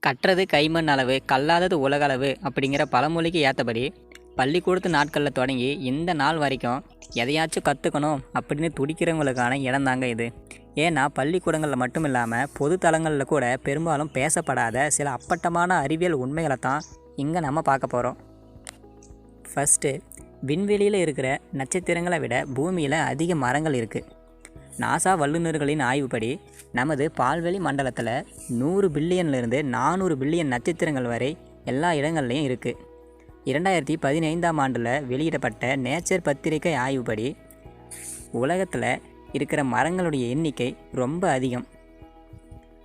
கற்றது கைமண் அளவு, கல்லாதது உலகளவு அப்படிங்கிற பழமொழிக்கு ஏற்றபடி பள்ளிக்கூடத்து நாட்களில் தொடங்கி இந்த நாள் வரைக்கும் எதையாச்சும் கற்றுக்கணும் அப்படின்னு துடிக்கிறவங்களுக்கான இடம் தாங்க இது. ஏன்னா பள்ளிக்கூடங்களில் மட்டும் இல்லாமல் பொது தளங்களில் கூட பெரும்பாலும் பேசப்படாத சில அப்பட்டமான அறிவியல் உண்மைகளை தான் இங்கே நம்ம பார்க்க போகிறோம். ஃபஸ்ட்டு, விண்வெளியில் இருக்கிற நட்சத்திரங்களை விட பூமியில் அதிக மரங்கள் இருக்குது. நாசா வல்லுநர்களின் ஆய்வுப்படி நமது பால்வெளி மண்டலத்தில் 100 பில்லியன்லேருந்து 400 பில்லியன் நட்சத்திரங்கள் வரை எல்லா இடங்கள்லையும் இருக்குது. 2015ஆம் ஆண்டில் வெளியிடப்பட்ட நேச்சர் பத்திரிகை ஆய்வுப்படி உலகத்தில் இருக்கிற மரங்களுடைய எண்ணிக்கை ரொம்ப அதிகம்.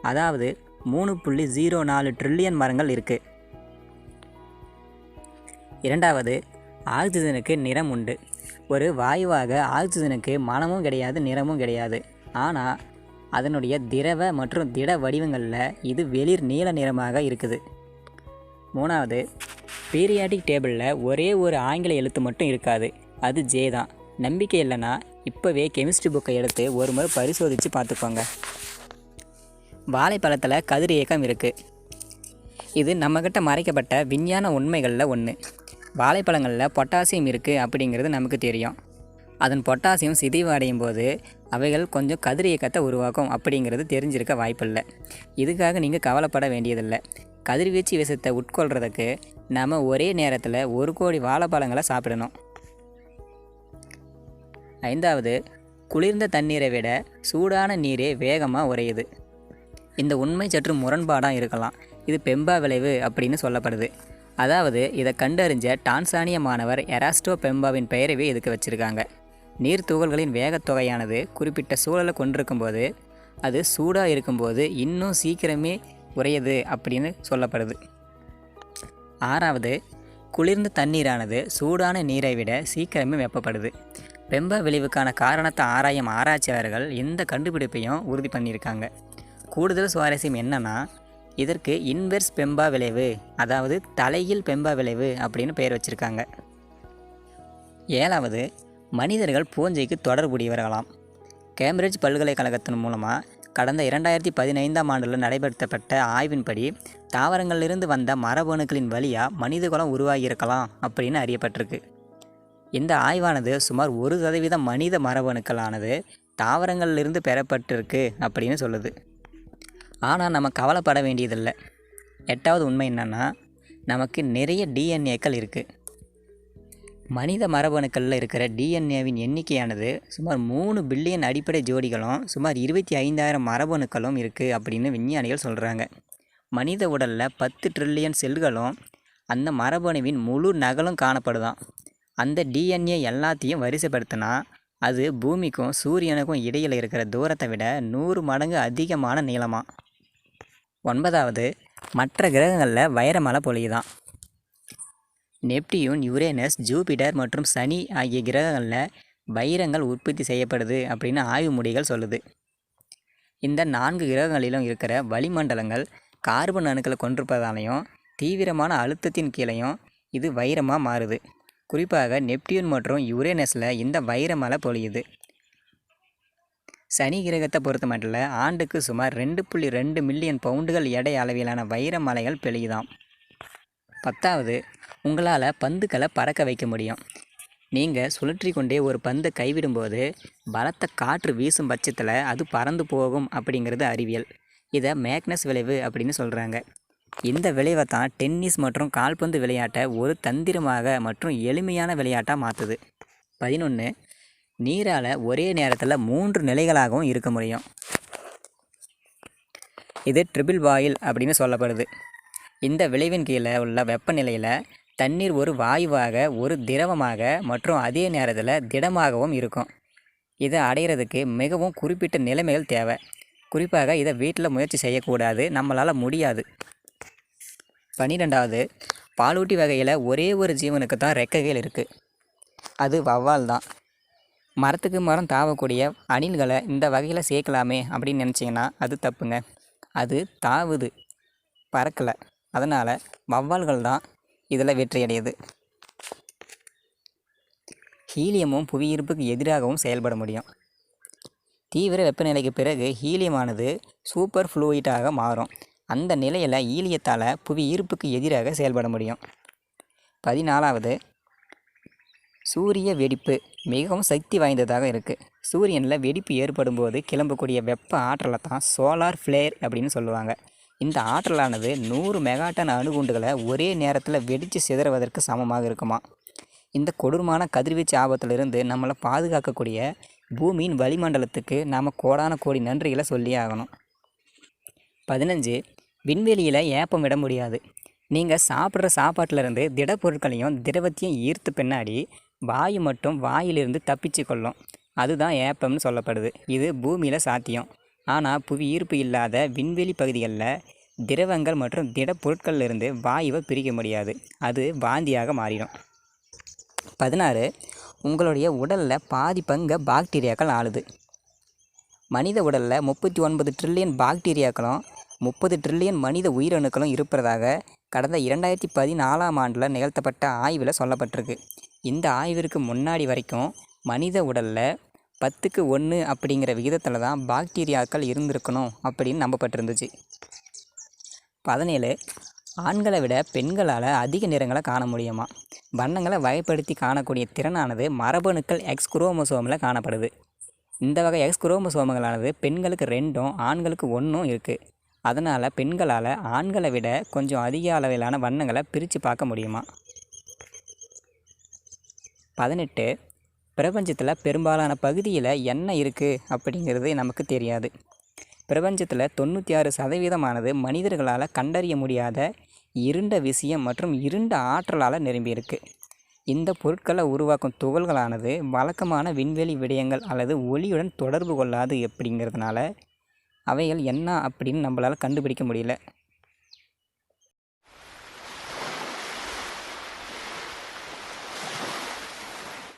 அதாவது 3.04 ட்ரில்லியன் மரங்கள் இருக்குது. இரண்டாவது, ஆக்சிஜனுக்கு நிறம் உண்டு. ஒரு வாயுவாக ஆக்சிஜனுக்கு மனமும் கிடையாது, நிறமும் கிடையாது. ஆனால் அதனுடைய திரவ மற்றும் திட வடிவங்களில் இது வெளிர் நீல நிறமாக இருக்குது. மூணாவது, பீரியாடிக் டேபிளில் ஒரே ஒரு ஆங்கில எழுத்து மட்டும் இருக்காது, அது ஜே தான். நம்பிக்கை இல்லைன்னா இப்போவே கெமிஸ்ட்ரி புக்கை எடுத்து ஒரு முறை பரிசோதித்து பார்த்துக்கோங்க. வாழைப்பழத்தில் கதிர் இயக்கம் இருக்குது. இது நம்மக்கிட்ட மறைக்கப்பட்ட விஞ்ஞான உண்மைகளில் ஒன்று. வாழைப்பழங்களில் பொட்டாசியம் இருக்குது அப்படிங்கிறது நமக்கு தெரியும். அதன் பொட்டாசியம் சிதைவு அடையும் போது அவைகள் கொஞ்சம் கதிர் இயக்கத்தை உருவாக்கும் அப்படிங்கிறது தெரிஞ்சிருக்க வாய்ப்பில்லை. இதுக்காக நீங்கள் கவலைப்பட வேண்டியதில்லை. கதிர்வீச்சு விஷத்தை உட்கொள்கிறதுக்கு நம்ம ஒரே நேரத்தில் 1 கோடி வாழைப்பழங்களை சாப்பிடணும். ஐந்தாவது, குளிர்ந்த தண்ணீரை விட சூடான நீரே வேகமாக உறையுது. இந்த உண்மை சற்று முரண்பாடாக இருக்கலாம். இது பெம்பா விளைவு அப்படின்னு சொல்லப்படுது. அதாவது இதை கண்டறிஞ்ச டான்சானிய மாணவர் எராஸ்டோ பெம்பாவின் பெயரவே இதுக்கு வச்சுருக்காங்க. நீர் துகள்களின் வேகத்தொகையானது குறிப்பிட்ட சூழலை கொண்டிருக்கும்போது அது சூடாக இருக்கும்போது இன்னும் சீக்கிரமே உறையுது அப்படின்னு சொல்லப்படுது. ஆறாவது, குளிர்ந்த தண்ணீரானது சூடான நீரை விட சீக்கிரமே வெப்பப்படுது. பெம்பா விளைவுக்கான காரணத்தை ஆராயும் ஆராய்ச்சியாளர்கள் இந்த கண்டுபிடிப்பையும் உறுதி பண்ணியிருக்காங்க. கூடுதல் சுவாரஸ்யம் என்னன்னா, இதற்கு இன்வெர்ஸ் பெம்பா விளைவு, அதாவது தலையில் பெம்பா விளைவு அப்படின்னு பெயர் வச்சுருக்காங்க. ஏழாவது, மனிதர்கள் பூஞ்சைக்கு தொடர்புடையவர்களாம். கேம்பிரிட்ஜ் பல்கலைக்கழகத்தின் மூலமாக கடந்த 2015ஆம் ஆண்டில் நடைபெற்றப்பட்ட ஆய்வின்படி தாவரங்களிலிருந்து வந்த மரபணுக்களின் வழியாக மனிதகுலம் உருவாகியிருக்கலாம் அப்படின்னு அறியப்பட்டிருக்கு. இந்த ஆய்வானது சுமார் 1% மனித மரபணுக்களானது தாவரங்களிலிருந்து பெறப்பட்டிருக்கு அப்படின்னு சொல்லுது. ஆனால் நம்ம கவலைப்பட வேண்டியதில்லை. எட்டாவது உண்மை என்னென்னா, நமக்கு நிறைய டிஎன்ஏக்கள் இருக்குது. மனித மரபணுக்களில் இருக்கிற டிஎன்ஏவின் எண்ணிக்கையானது சுமார் 3 பில்லியன் அடிப்படை ஜோடிகளும் சுமார் 25,000 மரபணுக்களும் இருக்குது அப்படின்னு விஞ்ஞானிகள் சொல்கிறாங்க. மனித உடலில் 10 ட்ரில்லியன் செல்களும் அந்த மரபணுவின் முழு நகலும் காணப்படுதான். அந்த டிஎன்ஏ எல்லாத்தையும் வரிசைப்படுத்தினா அது பூமிக்கும் சூரியனுக்கும் இடையில் இருக்கிற தூரத்தை விட 100 மடங்கு அதிகமான நீளமாக. ஒன்பதாவது, மற்ற கிரகங்களில் வைரமலை பொழியுதான். நெப்டியூன், யுரேனஸ், ஜூபிட்டர் மற்றும் சனி ஆகிய கிரகங்களில் வைரங்கள் உற்பத்தி செய்யப்படுது அப்படின்னு ஆய்வு முடிவுகள் சொல்லுது. இந்த 4 கிரகங்களிலும் இருக்கிற வளிமண்டலங்கள் கார்பன் அணுக்களை கொண்டிருப்பதாலையும் தீவிரமான அழுத்தத்தின் கீழையும் இது வைரமாக மாறுது. குறிப்பாக நெப்டியூன் மற்றும் யுரேனஸில் இந்த வைரமலை பொழியுது. சனி கிரகத்தை பொறுத்த மட்டும் ஆண்டுக்கு சுமார் 2.2 மில்லியன் பவுண்டுகள் எடை அளவிலான வைர மலைகள் பெழியுதாம். பத்தாவது, உங்களால் பந்துக்களை பறக்க வைக்க முடியும். நீங்கள் சுழற்றி கொண்டே ஒரு பந்தை கைவிடும்போது பலத்த காற்று வீசும் பட்சத்தில் அது பறந்து போகும் அப்படிங்கிறது அறிவியல். இதை மேக்னஸ் விளைவு அப்படின்னு சொல்கிறாங்க. இந்த விளைவை தான் டென்னிஸ் மற்றும் கால்பந்து விளையாட்டை ஒரு தந்திரமாக மற்றும் எளிமையான விளையாட்டாக மாற்றுது. 11, நீரால் ஒரே நேரத்தில் 3 நிலைகளாகவும் இருக்க முடியும். இது ட்ரிபிள் பாயில் அப்படின்னு சொல்லப்படுது. இந்த விளைவின் கீழே உள்ள வெப்பநிலையில் தண்ணீர் ஒரு வாயுவாக, ஒரு திரவமாக மற்றும் அதே நேரத்தில் திடமாகவும் இருக்கும். இதை அடையிறதுக்கு மிகவும் குறிப்பிட்ட நிலைமைகள் தேவை. குறிப்பாக இதை வீட்டில் முயற்சி செய்யக்கூடாது, நம்மளால் முடியாது. 12வது, பாலூட்டி வகையில் ஒரே ஒரு ஜீவனுக்கு தான் ரெக்கைகள் இருக்குது. அது வௌவால் தான். மரத்துக்கு மரம் தாவக்கூடிய அணில்களை இந்த வகையில் சேர்க்கலாமே அப்படின்னு நினச்சிங்கன்னா அது தப்புங்க. அது தாவுது, பறக்கலை. அதனால் வௌவால்கள் தான் இதில் வெற்றியடையுது. ஹீலியமும் புவியீர்ப்புக்கு எதிராகவும் செயல்பட முடியும். தீவிர வெப்பநிலைக்கு பிறகு ஹீலியமானது சூப்பர் ஃப்ளூயிட்டாக மாறும். அந்த நிலையில் ஈலியத்தால் புவி ஈர்ப்புக்கு எதிராக செயல்பட முடியும். 14வது, சூரிய வெடிப்பு மிகவும் சக்தி வாய்ந்ததாக இருக்குது. சூரியனில் வெடிப்பு ஏற்படும் போது கிளம்பக்கூடிய வெப்ப ஆற்றலை தான் சோலார் ஃப்ளேர் அப்படின்னு சொல்லுவாங்க. இந்த ஆற்றலானது 100 மெகாட்டன் அணுகுண்டுகளை ஒரே நேரத்தில் வெடித்து சிதறுவதற்கு சமமாக இருக்குமா. இந்த கொடூரமான கதிர்வீச்சு ஆபத்திலிருந்து நம்மளை பாதுகாக்கக்கூடிய பூமியின் வளிமண்டலத்துக்கு நாம் கோடான கோடி நன்றிகளை சொல்லியே ஆகணும். 15, விண்வெளியில் ஏப்பம் விட முடியாது. நீங்கள் சாப்பிட்ற சாப்பாட்டிலிருந்து திடப்பொருட்களையும் திரவத்தையும் ஈர்த்து பின்னாடி வாயு மட்டும் வாயிலிருந்து தப்பிச்சு கொள்ளும். அதுதான் ஏப்பம்னு சொல்லப்படுது. இது பூமியில் சாத்தியம். ஆனால் புவி ஈர்ப்பு இல்லாத விண்வெளி பகுதிகளில் திரவங்கள் மற்றும் திடப்பொருட்களிலிருந்து வாயுவை பிரிக்க முடியாது. அது வாந்தியாக மாறிடும். 16, உங்களுடைய உடலில் பாதி பங்கை பாக்டீரியாக்கள் ஆளுது. மனித உடலில் 39 ட்ரில்லியன் பாக்டீரியாக்களும் 30 ட்ரில்லியன் மனித உயிரணுக்களும் இருப்பதாக கடந்த 2014ஆம் ஆண்டில் நிகழ்த்தப்பட்ட ஆய்வில் சொல்லப்பட்டிருக்கு. இந்த ஆய்விற்கு முன்னாடி வரைக்கும் மனித உடலில் 10க்கு 1 அப்படிங்கிற விகிதத்தில் தான் பாக்டீரியாக்கள் இருந்திருக்கணும் அப்படின்னு நம்பப்பட்டிருந்துச்சு. 17, ஆண்களை விட பெண்களால் அதிக நிறங்களை காண முடியுமா. வண்ணங்களை வகைப்படுத்தி காணக்கூடிய திறனானது மரபணுக்கள் எக்ஸ் குரோமோசோமில் காணப்படுது. இந்த வகை எக்ஸ் குரோமோசோம்களானது பெண்களுக்கு 2ம் ஆண்களுக்கு 1ம் இருக்குது. அதனால் பெண்களால் ஆண்களை விட கொஞ்சம் அதிக அளவிலான வண்ணங்களை பிரித்து பார்க்க முடியுமா. 18, பிரபஞ்சத்தில் பெரும்பாலான பகுதியில் என்ன இருக்குது அப்படிங்கிறது நமக்கு தெரியாது. பிரபஞ்சத்தில் 96% மனிதர்களால் கண்டறிய முடியாத இருண்ட விஷயம் மற்றும் இருண்ட ஆற்றலால் நிரம்பியிருக்கு. இந்த பொருட்களை உருவாக்கும் துகள்களானது வழக்கமான விண்வெளி விடயங்கள் அல்லது ஒளியுடன் தொடர்பு கொள்ளாது அப்படிங்கிறதுனால அவைகள் என்ன அப்படின்னு நம்மளால் கண்டுபிடிக்க முடியல.